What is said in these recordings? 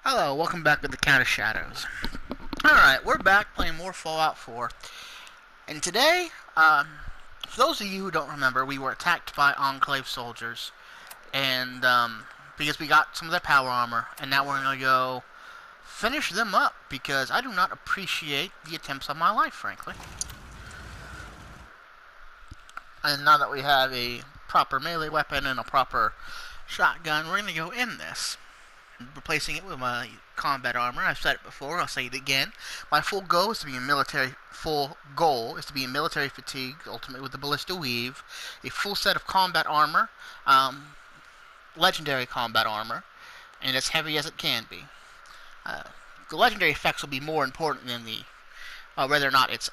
Hello, welcome back to the Count of Shadows. Alright, we're back playing more Fallout 4. And today, for those of you who don't remember, we were attacked by Enclave soldiers. And, because we got some of their power armor, and now we're going to go finish them up, because I do not appreciate the attempts on my life, frankly. And now that we have a proper melee weapon and a proper shotgun, we're going to go in this. Replacing it with my combat armor. I've said it before, I'll say it again. My full goal is to be in military fatigue, ultimately with the ballista weave, a full set of combat armor, legendary combat armor, and as heavy as it can be. The legendary effects will be more important than the whether or not it's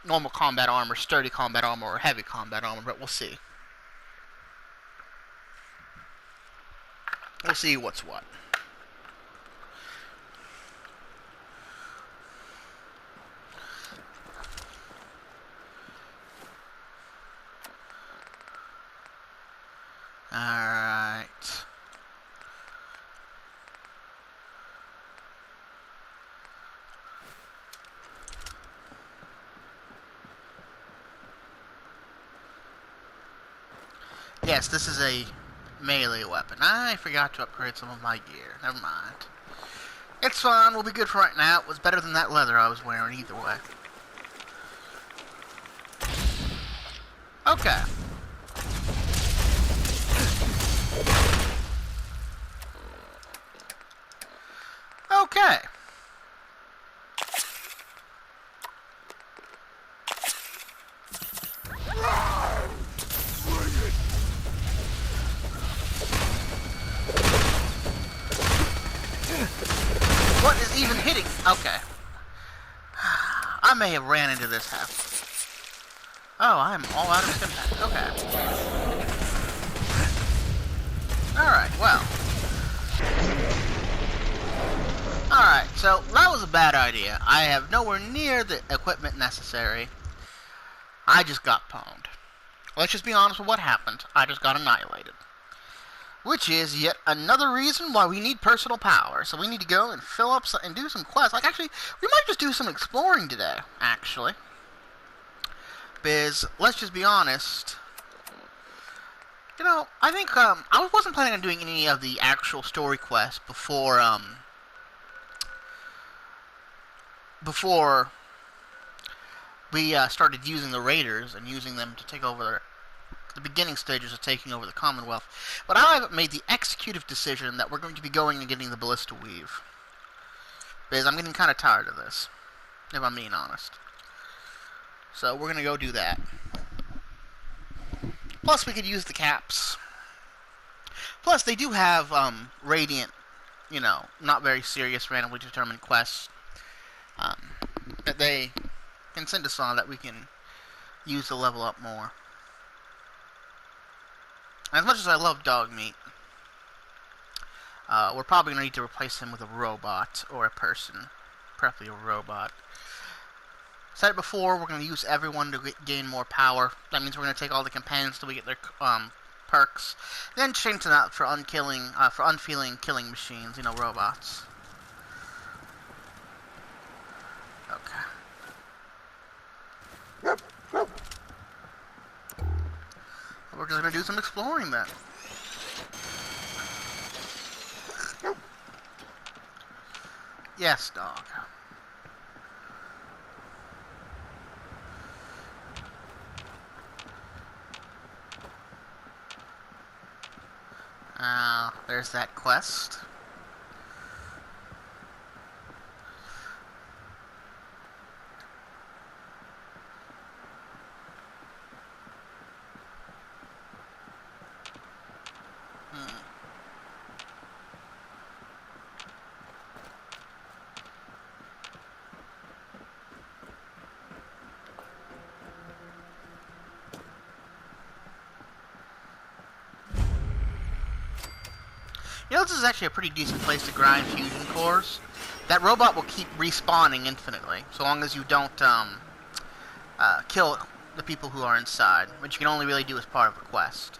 normal combat armor, sturdy combat armor, or heavy combat armor, but we'll see. We'll see what's what. Alright. Yes, this is a melee weapon. I forgot to upgrade some of my gear. Never mind. It's fine. We'll be good for right now. It was better than that leather I was wearing either way. Okay. Okay. What is even hitting? Okay. I may have ran into this house. Oh, I'm all out of stim. Okay. Alright, well. Alright, so that was a bad idea. I have nowhere near the equipment necessary. I just got pwned. Let's just be honest with what happened. I just got annihilated. Which is yet another reason why we need personal power. So we need to go and fill up and do some quests. Like, actually, we might just do some exploring today, actually. Because, let's just be honest, you know, I think, I wasn't planning on doing any of the actual story quests before we started using the raiders and using them to take over the beginning stages of taking over the Commonwealth. But I've made the executive decision that we're going to be going and getting the ballista weave. Because I'm getting kind of tired of this, if I'm being honest. So we're going to go do that. Plus we could use the caps. Plus they do have radiant, you know, not very serious randomly determined quests that they can send us on that we can use to level up more. As much as I love dog meat, we're probably going to need to replace him with a robot or a person. Preferably a robot. Said it before, we're going to use everyone to gain more power. That means we're going to take all the companions till we get their perks. Then change them out for unfeeling killing machines, you know, robots. Okay. We're just going to do some exploring then. Yes, dog. There's that quest. You know, this is actually a pretty decent place to grind fusion cores. That robot will keep respawning infinitely, so long as you don't kill the people who are inside, which you can only really do as part of a quest.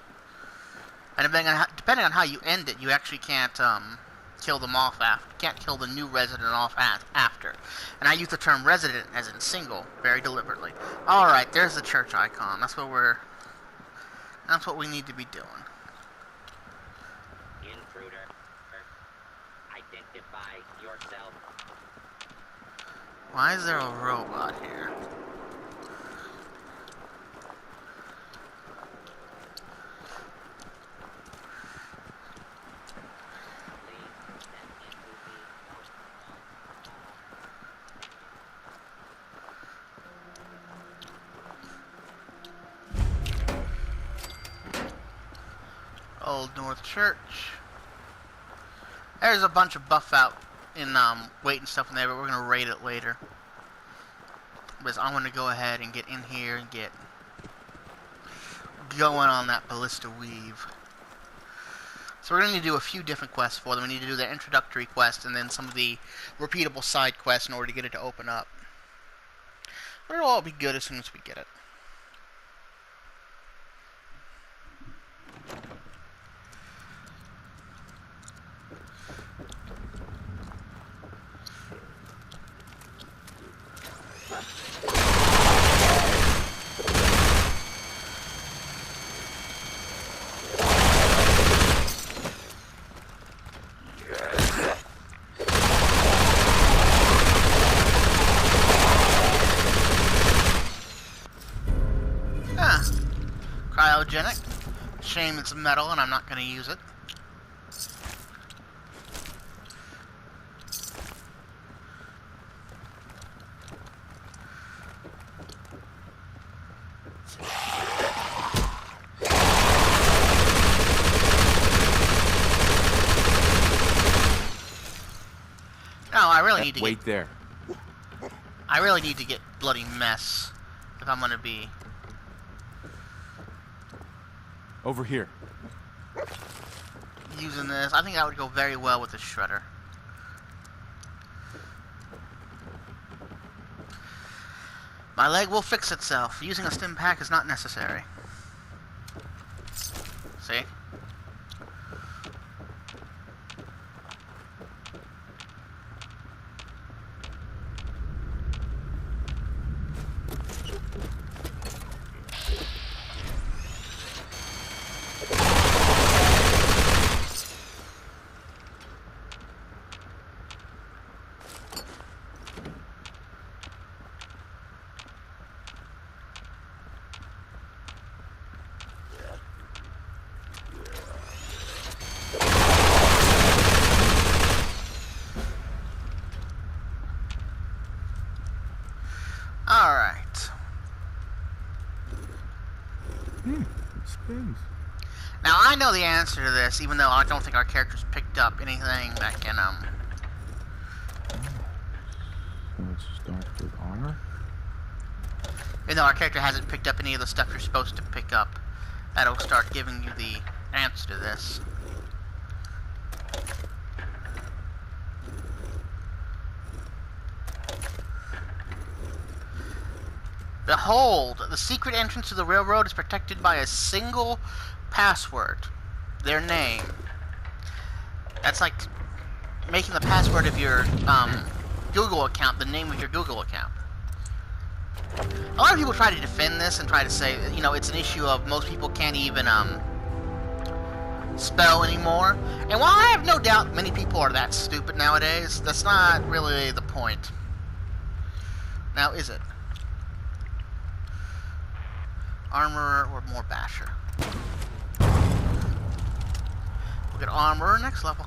And depending on how you end it, you actually can't kill them off after. You can't kill the new resident off after. And I use the term resident as in single very deliberately. All right, there's the church icon. That's what we need to be doing. Intruder, identify yourself. Why is there a robot here? Old North Church. There's a bunch of buff out in weight and stuff in there, but we're gonna raid it later. Because I want to go ahead and get in here and get going on that ballista weave. So we're gonna need to do a few different quests for them. We need to do the introductory quest and then some of the repeatable side quests in order to get it to open up. But it'll all be good as soon as we get it. Cryogenic. Shame it's metal and I'm not going to use it. No, I really need to wait there. I really need to get bloody mess if I'm going to be over here. Using this. I think that would go very well with the shredder. My leg will fix itself. Using a stim pack is not necessary. See? Alright. Spins. Now I know the answer to this, even though I don't think our characters picked up anything that can, Let's start with armor. even though our character hasn't picked up any of the stuff you're supposed to pick up, that'll start giving you the answer to this. Behold, the secret entrance to the railroad is protected by a single password. Their name. That's like making the password of your Google account the name of your Google account. A lot of people try to defend this and try to say, you know, it's an issue of most people can't even spell anymore. And while I have no doubt many people are that stupid nowadays, that's not really the point. Now, is it? Armorer or more basher? We'll get armorer next level.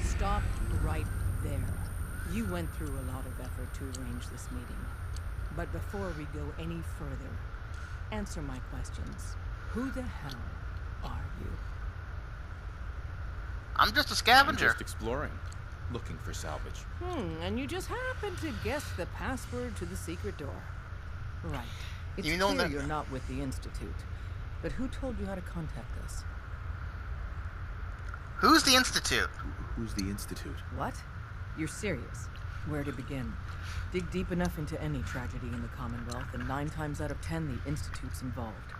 Stop right there. You went through a lot of effort to arrange this meeting. But before we go any further, answer my questions. Who the hell are you? I'm just a scavenger. I'm just exploring, looking for salvage. And you just happened to guess the password to the secret door. Right. It's You know clear that- you're not with the Institute. But who told you how to contact us? Who's the Institute? Who's the Institute? What? You're serious? Where to begin? Dig deep enough into any tragedy in the Commonwealth, and 9 times out of 10, the Institute's involved.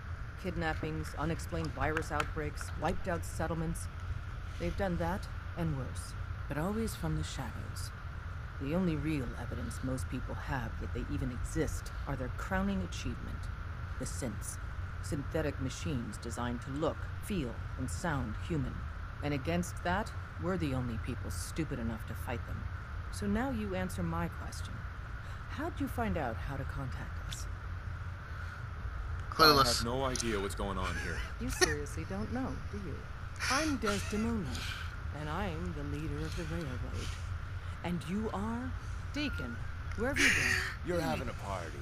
Kidnappings, unexplained virus outbreaks, wiped out settlements. They've done that and worse, but always from the shadows. The only real evidence most people have that they even exist are their crowning achievement, the synths. Synthetic machines designed to look, feel, and sound human. And against that, we're the only people stupid enough to fight them. So now you answer my question. How'd you find out how to contact us? I Clueless. have no idea what's going on here. You seriously don't know, do you? I'm Desdemona, and I'm the leader of the railroad. And you are? Deacon, where have you been? You're having a party.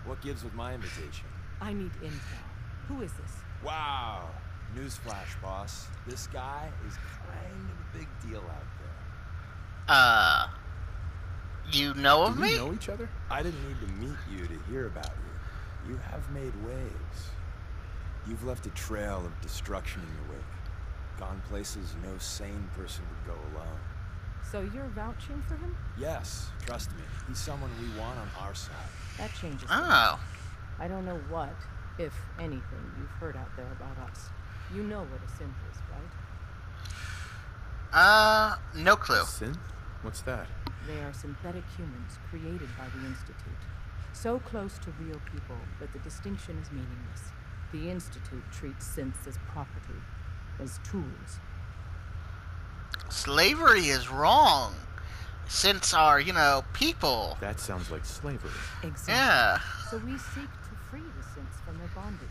What gives with my invitation? I need intel. Who is this? Wow. Newsflash, boss. This guy is kind of a big deal out there. You know of Do me? we know each other? I didn't need to meet you to hear about you. You have made waves. You've left a trail of destruction in your wake. Gone places no sane person would go alone. So you're vouching for him? Yes, trust me. He's someone we want on our side. That changes things. Oh. I don't know what, if anything, you've heard out there about us. You know what a synth is, right? No clue. Synth? What's that? They are synthetic humans created by the Institute. So close to real people that the distinction is meaningless. The Institute treats synths as property, as tools. Slavery is wrong. Synths are, people. That sounds like slavery. Exactly. Yeah. So we seek to free the synths from their bondage.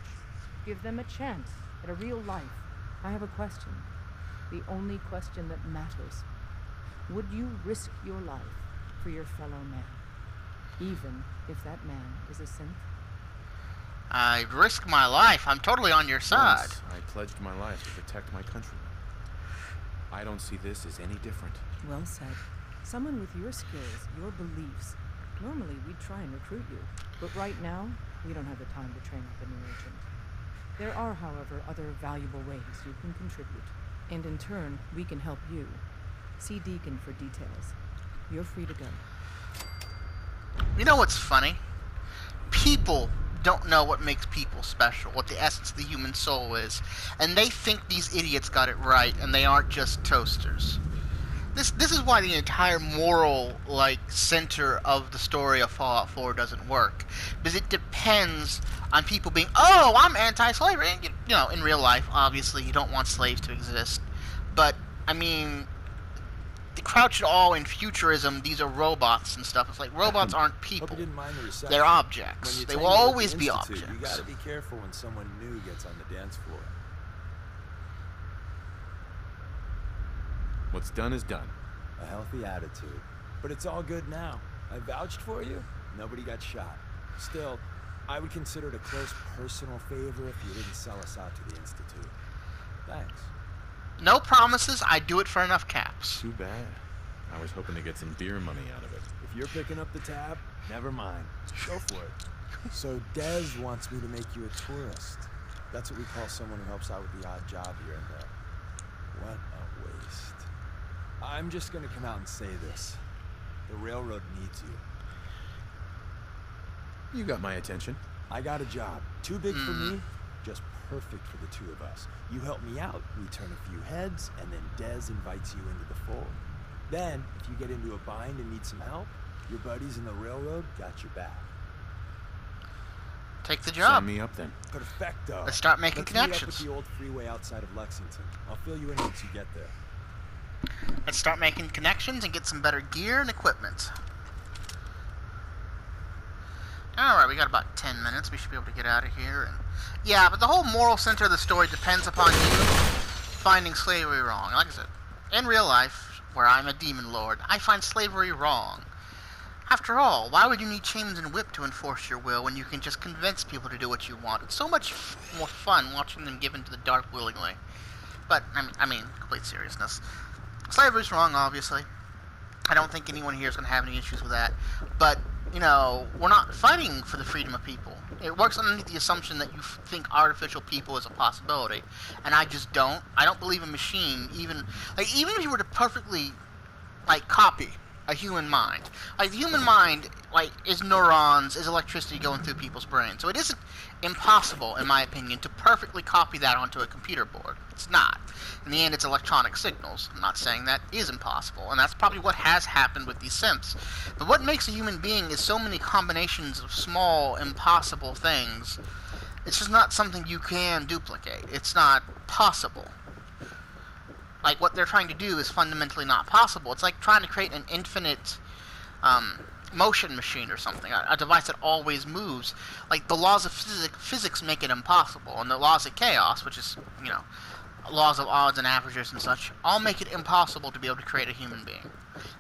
Give them a chance at a real life. I have a question. The only question that matters. Would you risk your life for your fellow man? Even if that man is a synth? I'd risk my life. I'm totally on your side. Once I pledged my life to protect my countrymen. I don't see this as any different. Well said. Someone with your skills, your beliefs. Normally we'd try and recruit you. But right now, we don't have the time to train up a new agent. There are, however, other valuable ways you can contribute. And in turn, we can help you. See Deacon for details. You're free to go. You know what's funny? People don't know what makes people special, what the essence of the human soul is, and they think these idiots got it right, and they aren't just toasters. This is why the entire moral, center of the story of Fallout 4 doesn't work. Because it depends on people being, oh, I'm anti-slavery. And, in real life, obviously, you don't want slaves to exist. But, the crowd should all in futurism, these are robots and stuff. It's like, robots aren't people. Hope you didn't mind the reception. They're objects. When you They tell will me about always the be Institute, objects. You gotta be careful when someone new gets on the dance floor. What's done is done. A healthy attitude. But it's all good now. I vouched for you. Nobody got shot. Still, I would consider it a close personal favor if you didn't sell us out to the Institute. Thanks. No promises, I do it for enough caps. Too bad. I was hoping to get some beer money out of it. If you're picking up the tab, never mind. Go for it. So Des wants me to make you a tourist. That's what we call someone who helps out with the odd job here and there. What a waste. I'm just gonna come out and say this. The railroad needs you. You got my attention. I got a job. Too big for me, just perfect for the two of us. You help me out, we turn a few heads, and then Des invites you into the fold. Then, if you get into a bind and need some help, your buddies in the railroad got your back. Take the job. Sign me up then. Perfecto. Let's start making Let's meet up connections. at the old freeway outside of Lexington. I'll fill you in once you get there. Let's start making connections and get some better gear and equipment. Alright, we got about 10 minutes. We should be able to get out of here. Yeah, but the whole moral center of the story depends upon you finding slavery wrong. Like I said, in real life, where I'm a demon lord, I find slavery wrong. After all, why would you need chains and whip to enforce your will when you can just convince people to do what you want? It's so much more fun watching them give into the dark willingly. But, complete seriousness. Slavery's wrong, obviously. I don't think anyone here is going to have any issues with that. But, we're not fighting for the freedom of people. It works underneath the assumption that you think artificial people is a possibility. And I just don't. I don't believe a machine, even if you were to perfectly, copy a human mind. Like, the human mind, like, is neurons, is electricity going through people's brains. So it isn't impossible, in my opinion, to perfectly copy that onto a computer board. It's not. In the end, it's electronic signals. I'm not saying that is impossible, and that's probably what has happened with these synths. But what makes a human being is so many combinations of small, impossible things. It's just not something you can duplicate. It's not possible. Like, what they're trying to do is fundamentally not possible. It's like trying to create an infinite motion machine or something, a device that always moves. Like, the laws of physics make it impossible, and the laws of chaos, which is, you know, laws of odds and averages and such, all make it impossible to be able to create a human being.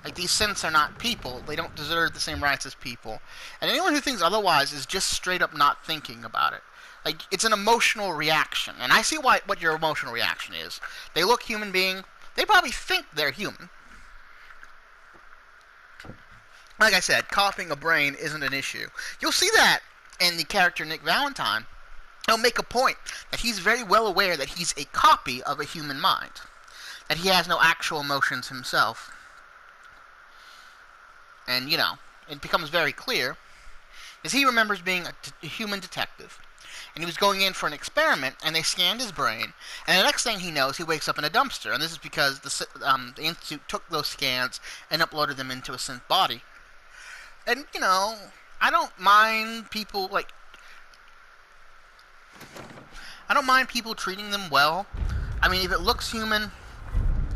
Like, these synths are not people. They don't deserve the same rights as people. And anyone who thinks otherwise is just straight up not thinking about it. Like, it's an emotional reaction. And I see what your emotional reaction is. They look human being. They probably think they're human. Like I said, copying a brain isn't an issue. You'll see that in the character Nick Valentine. He'll make a point that he's very well aware that he's a copy of a human mind. That he has no actual emotions himself. And, you know, it becomes very clear, as he remembers being a human detective. And he was going in for an experiment, and they scanned his brain, and the next thing he knows, he wakes up in a dumpster. And this is because the Institute took those scans and uploaded them into a synth body. And, you know, I don't mind people, like, I don't mind people treating them well. I mean, if it looks human,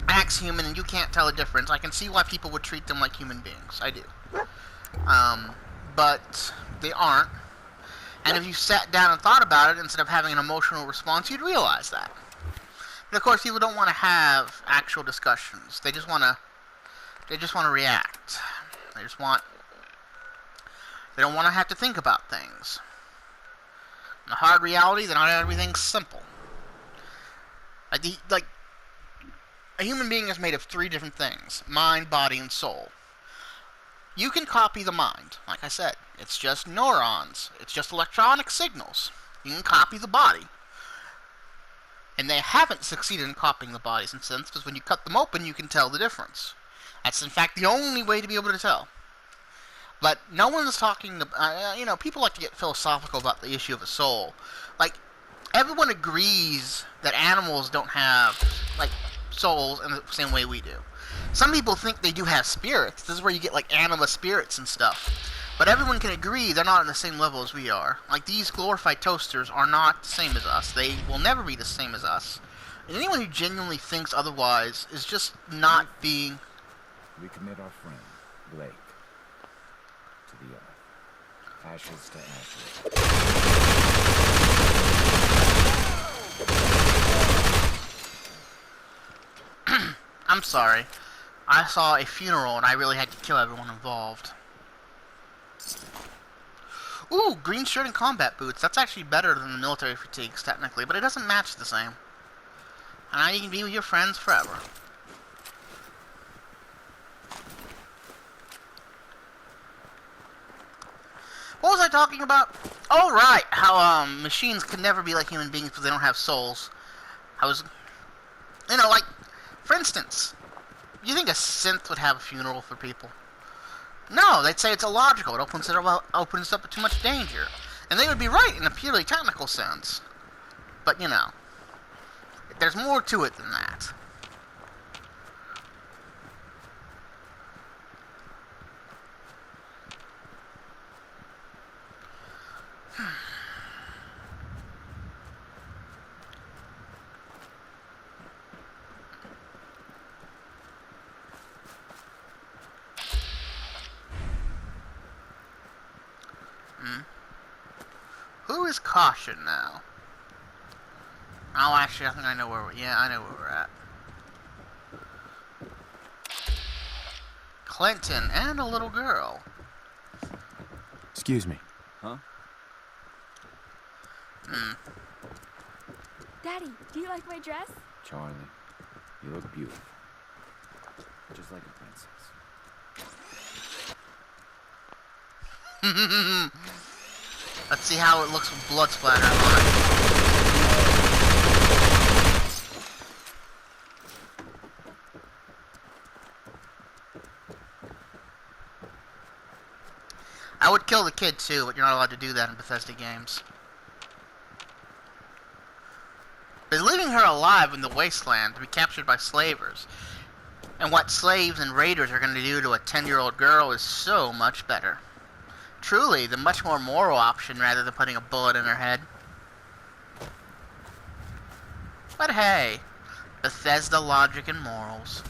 acts human, and you can't tell the difference, I can see why people would treat them like human beings. I do. But they aren't. And if you sat down and thought about it, instead of having an emotional response, you'd realize that. But of course, people don't want to have actual discussions. They just want to react. They don't want to have to think about things. In the hard reality, not everything's simple. Like, a human being is made of 3 different things: mind, body, and soul. You can copy the mind. Like I said, it's just neurons. It's just electronic signals. You can copy the body. And they haven't succeeded in copying the bodies in synths, because when you cut them open, you can tell the difference. That's, in fact, the only way to be able to tell. But no one's talking, you know, people like to get philosophical about the issue of a soul. Like, everyone agrees that animals don't have, like, souls in the same way we do. Some people think they do have spirits. This is where you get, like, anima spirits and stuff. But everyone can agree they're not on the same level as we are. Like, these glorified toasters are not the same as us. They will never be the same as us. And anyone who genuinely thinks otherwise is just not being... We commit our friend, Blake, to the earth. Ashes to ashes. I'm sorry. I saw a funeral and I really had to kill everyone involved. Ooh, green shirt and combat boots. That's actually better than the military fatigues, technically, but it doesn't match the same. And now you can be with your friends forever. What was I talking about? Oh, right. How, machines can never be like human beings because they don't have souls. I was... You know, like, for instance, you think a synth would have a funeral for people? No, they'd say it's illogical. It opens up to too much danger. And they would be right in a purely technical sense. But, you know, there's more to it than that. Who is Caution now? Oh, actually, I think I know where I know where we're at. Clinton and a little girl. Excuse me. Huh? Daddy, do you like my dress? Charlie, you look beautiful. Just like a princess. Let's see how it looks with blood splatter on it. I would kill the kid too, but you're not allowed to do that in Bethesda games. But leaving her alive in the wasteland to be captured by slavers, and what slaves and raiders are going to do to a 10-year-old girl is so much better. Truly, the much more moral option rather than putting a bullet in her head. But hey, Bethesda logic and morals.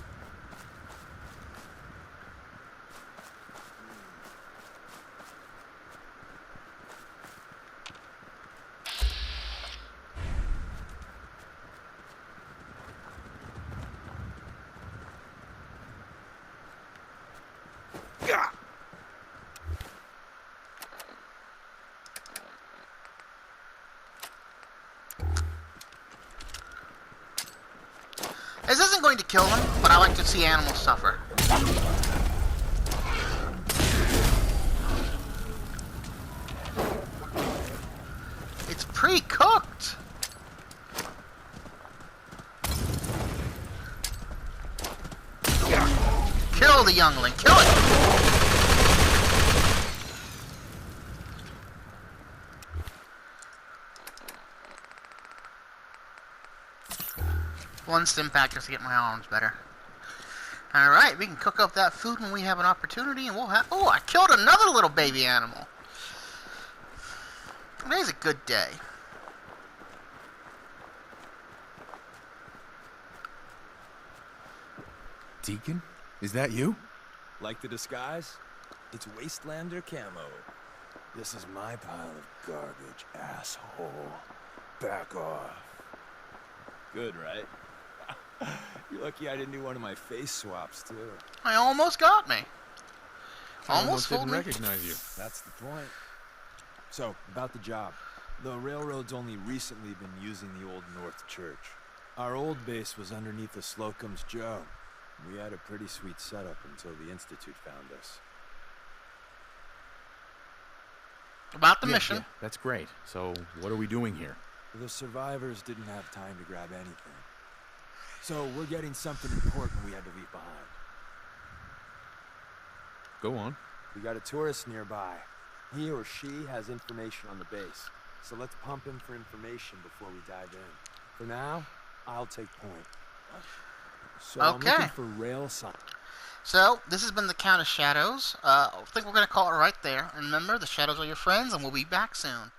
This isn't going to kill them, but I like to see animals suffer. It's pre-cooked! Kill the youngling, kill it! One stim pack just to get my arms better. Alright, we can cook up that food when we have an opportunity, and we'll have... Oh, I killed another little baby animal! Today's a good day. Deacon? Is that you? Like the disguise? It's Wastelander camo. This is my pile of garbage, asshole. Back off. Good, right? You're lucky I didn't do one of my face swaps, too. I almost got me. I Almost fooled didn't me. recognize you. That's the point. So, about the job. The railroad's only recently been using the Old North Church. Our old base was underneath the Slocum's Joe. We had a pretty sweet setup until the Institute found us. About the Yeah, mission. yeah, that's great. So, what are we doing here? The survivors didn't have time to grab anything. So, we're getting something important we had to leave behind. Go on. We got a tourist nearby. He or she has information on the base. So let's pump him for information before we dive in. For now, I'll take point. So Okay. I'm looking for rail sign. So, this has been the Count of Shadows. I think we're going to call it right there. And remember, the shadows are your friends, and we'll be back soon.